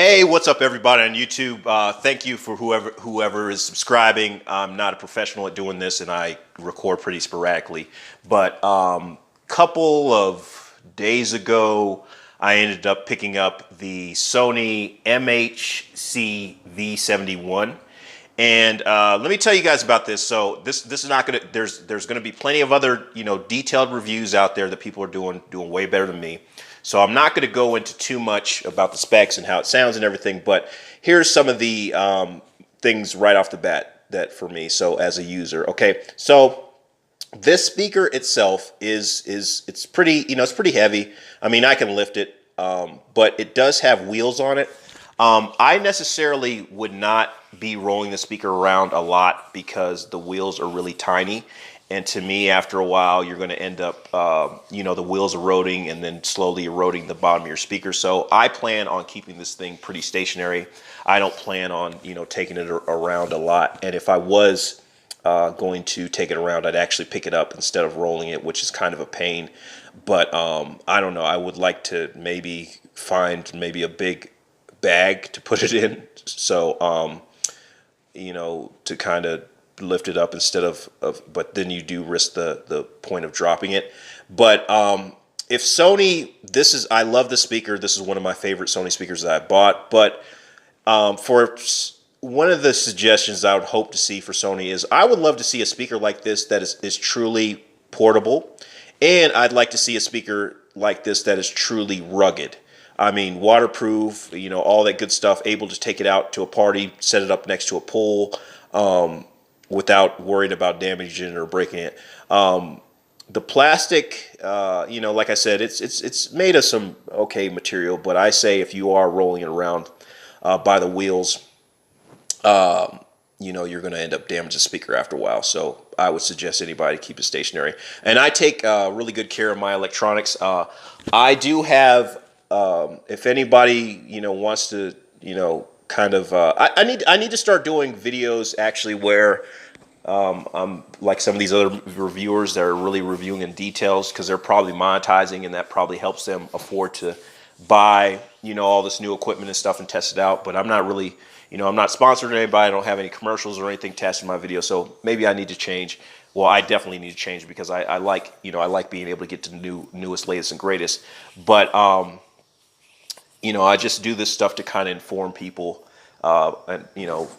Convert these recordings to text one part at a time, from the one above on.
Hey, what's up, everybody on YouTube? Thank you for whoever is subscribing. I'm not a professional at doing this, and I record pretty sporadically. But couple of days ago, I ended up picking up the Sony MHC-V71. And let me tell you guys about this. So this is not gonna. There's gonna be plenty of other detailed reviews out there that people are doing way better than me. So I'm not going to go into too much about the specs and how it sounds and everything. But here's some of the things right off the bat that for me. So as a user, okay. So this speaker itself it's pretty it's pretty heavy. I mean, I can lift it, but it does have wheels on it. I necessarily would not be rolling the speaker around a lot because the wheels are really tiny. And to me, after a while, you're going to end up, the wheels eroding and then slowly eroding the bottom of your speaker. So I plan on keeping this thing pretty stationary. I don't plan on, taking it around a lot. And if I was going to take it around, I'd actually pick it up instead of rolling it, which is kind of a pain. But I don't know. I would like to maybe find a big bag to put it in. So, to kind of lift it up instead of but then you do risk the point of dropping it. But if Sony, I love the speaker. This is one of my favorite Sony speakers that I bought. But for one of the suggestions I would hope to see for Sony is I would love to see a speaker like this that is truly portable, and I'd like to see a speaker like this that is truly rugged. I mean, waterproof, all that good stuff, able to take it out to a party, set it up next to a pool, without worried about damaging it or breaking it. The plastic, like I said, it's made of some okay material, but I say if you are rolling it around by the wheels, you're going to end up damaging the speaker after a while. So I would suggest anybody keep it stationary. And I take really good care of my electronics. I do have, if anybody wants to, kind of, I need to start doing videos actually where I'm like some of these other reviewers that are really reviewing in details, because they're probably monetizing, and that probably helps them afford to buy all this new equipment and stuff and test it out. But I'm not really, I'm not sponsored to anybody. I don't have any commercials or anything testing my video, so maybe I need to change. Well, I definitely need to change because I like I like being able to get to the newest, latest, and greatest. But I just do this stuff to kind of inform people. And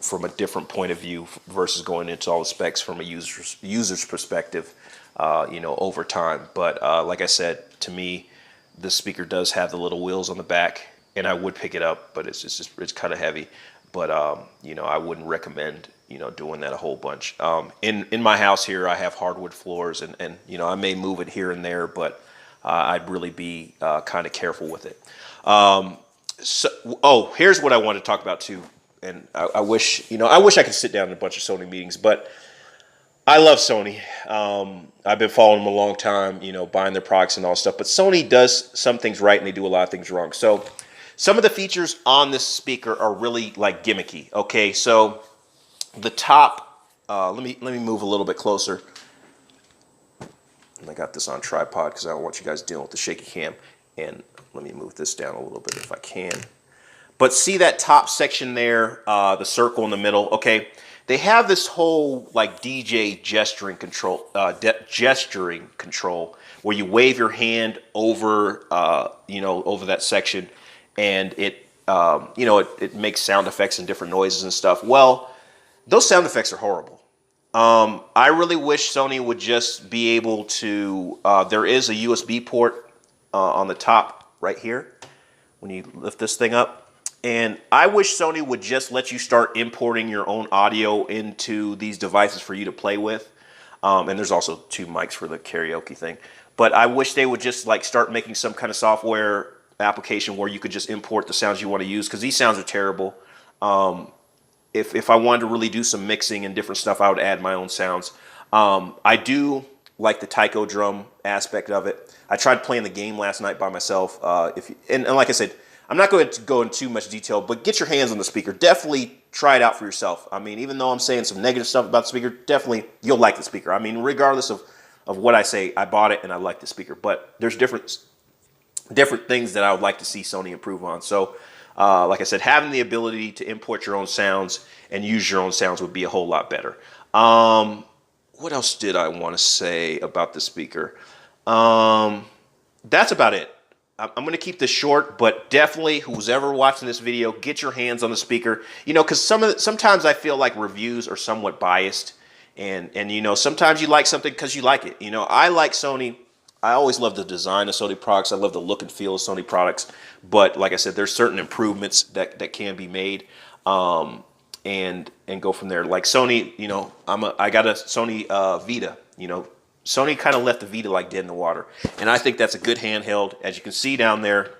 from a different point of view versus going into all the specs from a user's perspective, over time. But like I said, to me, this speaker does have the little wheels on the back, and I would pick it up, but it's kind of heavy. But I wouldn't recommend doing that a whole bunch. In my house here, I have hardwood floors, and I may move it here and there, but I'd really be kind of careful with it. Here's what I want to talk about too. And I wish I could sit down in a bunch of Sony meetings, but I love Sony. I've been following them a long time, buying their products and all stuff. But Sony does some things right, and they do a lot of things wrong. So some of the features on this speaker are really like gimmicky. Okay, so the top. Let me move a little bit closer. And I got this on tripod because I don't want you guys dealing with the shaky cam. And let me move this down a little bit if I can. But see that top section there, the circle in the middle, okay? They have this whole like DJ gesturing control, where you wave your hand over, over that section, and it makes sound effects and different noises and stuff. Well, those sound effects are horrible. I really wish Sony would just be able to, there is a USB port on the top right here when you lift this thing up. And I wish Sony would just let you start importing your own audio into these devices for you to play with. And there's also 2 mics for the karaoke thing. But I wish they would just like start making some kind of software application where you could just import the sounds you want to use, because these sounds are terrible. If I wanted to really do some mixing and different stuff, I would add my own sounds. I do like the taiko drum aspect of it. I tried playing the game last night by myself. And like I said, I'm not going to go into too much detail, but get your hands on the speaker. Definitely try it out for yourself. I mean, even though I'm saying some negative stuff about the speaker, definitely you'll like the speaker. I mean, regardless of what I say, I bought it and I like the speaker. But there's different things that I would like to see Sony improve on. So like I said, having the ability to import your own sounds and use your own sounds would be a whole lot better. What else did I want to say about the speaker? That's about it. I'm going to keep this short, but definitely who's ever watching this video, get your hands on the speaker. You know, because sometimes I feel like reviews are somewhat biased, and you know, sometimes you like something because you like it. You know, I like Sony. I always love the design of Sony products. I love the look and feel of Sony products. But like I said, there's certain improvements that can be made, and go from there. Like Sony, you know, I got a Sony Vita. You know, Sony kind of left the Vita like dead in the water, and I think that's a good handheld. As you can see down there,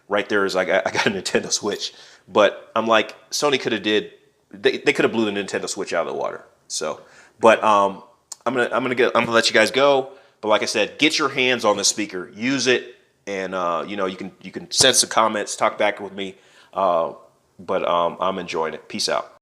right there is I got a Nintendo Switch. But I'm like, Sony could have they could have blew the Nintendo Switch out of the water. So, but I'm gonna let you guys go. But like I said, get your hands on the speaker, use it, and you know, you can send some comments, talk back with me. But I'm enjoying it. Peace out.